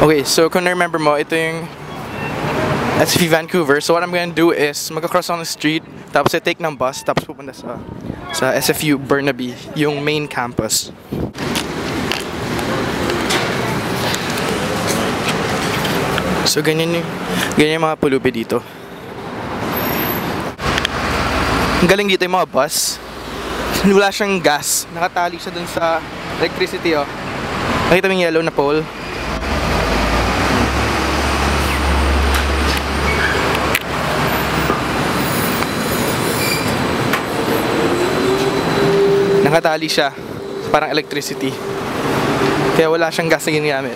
Okay, so kung na-remember mo, ito yung SFU Vancouver. So what I'm gonna do is magka-cross on the street, tapos I take ng bus, tapos pupunta sa SFU Burnaby, yung main campus. So ganyan yung mga pulubi dito. Ang galing dito yung mga bus. Wala siyang gas. Nakatali siya dun sa electricity, oh. Nakita mo yung yellow na pole? Nakatali siya. Parang electricity. Kaya wala siyang gas na ginagamit.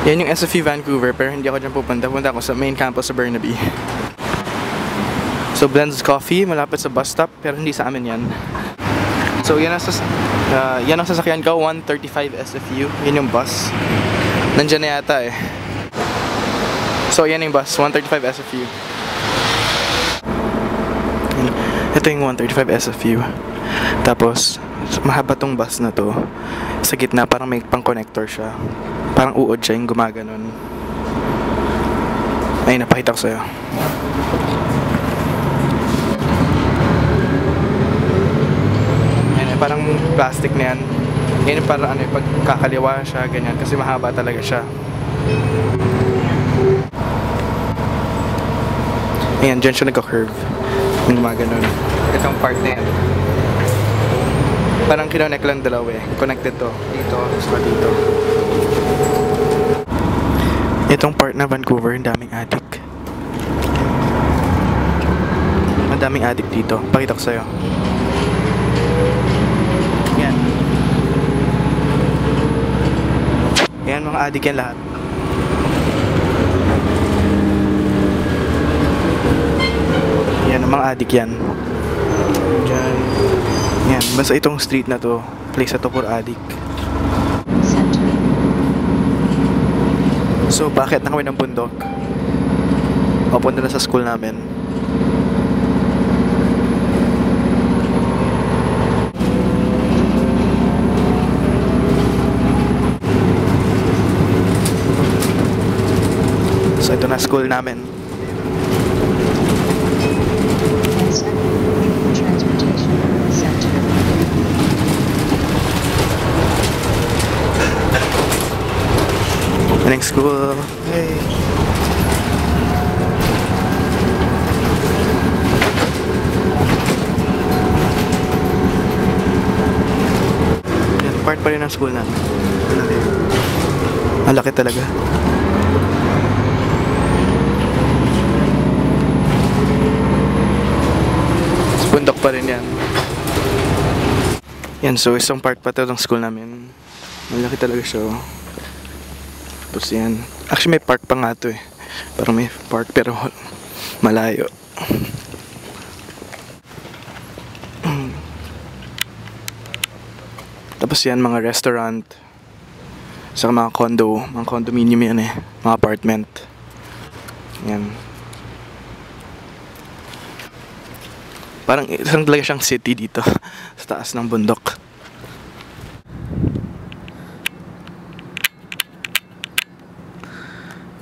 Yan yung SFU Vancouver, pero hindi ako dyan pupunta. Punta ako sa main campus sa Burnaby. So Blends Coffee, malapit sa bus stop, pero hindi sa amin yan. So yan ang sasakyan ko, 135 SFU. Yan yung bus. Nandyan na yata eh. So yan yung bus, 135 SFU. Ito yung 135 SFU. Tapos, mahaba tong bus na to. Sa gitna, parang may pang-connector siya. Parang uod siya yung gumaganon. Ay, napakita ko sa'yo. Ayan, parang plastic na yan. Yan yung parang pagkakaliwa siya, ganyan. Kasi mahaba talaga siya. Ayan, dyan siya nagka-curve. Yung gumaganon. Itong part na yan. Parang kinonek lang dalawa eh. Connected to. Dito, saka dito. Itong part na Vancouver, ang daming attic. Ang daming attic dito. Pakita ko sa'yo. Yan. Yan, mga attic yan lahat. Yan, mga attic yan. Diyan. Yan, basta itong street na to, place na to for addict. So, bakit na kami ng bundok? Papunta na sa school namin. So, ito na school namin. Morning school. Hey. Yan, part pa rin ng school namin. Ang laki talaga. Bundok pa rin yan. Yan, so isang part pa ito ng school namin. Ang laki talaga siya. Tapos yan. Actually may park pa nga ito eh. Parang may park pero malayo. Tapos yan mga restaurant. Saka mga condo. Mga condominium yan eh. Mga apartment. Yan. Parang isang talaga siyang city dito. Sa taas ng bundok.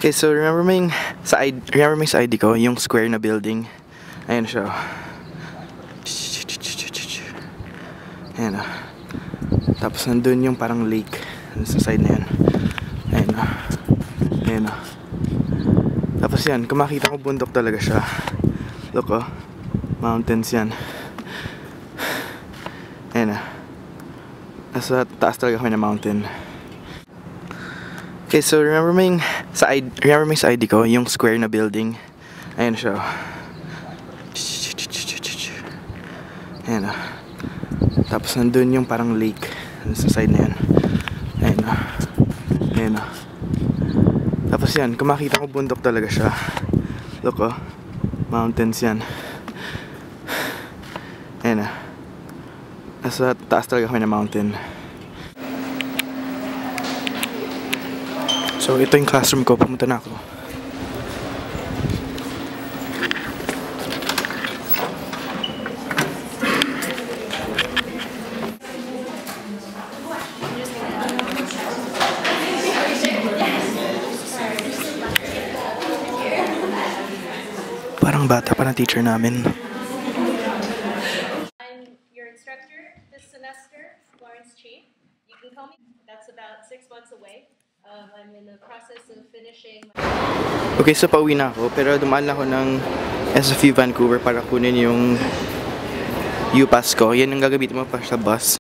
Okay, so remember mo yung sa ID ko, yung square na building. Ayan siya. Ayan o. Tapos nandun yung parang lake. Sa side na yan. Ayan o. Ayan o. Tapos yan, kung makita ko bundok talaga siya. Look o. Mountains yan. Ayan o. Nasa taas talaga kami ng mountain. Okay, so remember mo yung sa ID ko, yung square na building. Ayan siya. Ayan o. Tapos nandun yung parang lake. Sa side na yan. Ayan o. Ayan o. Tapos yan, kung makita ko bundok talaga siya. Look o. Mountains yan. Ayan o. Nasa taas talaga kami ng mountain. So ito yung classroom ko, pumunta na ako. Parang bata pa na teacher namin. I'm your instructor this semester, Florence Chi. You can call me. That's about 6 months away. I'm in the process of finishing my... Okay, so pauwi na ako. Pero dumaan lang ako ng SFU Vancouver para kunin yung U-Pass ko. Yan ang gagamitin mo pa sa bus.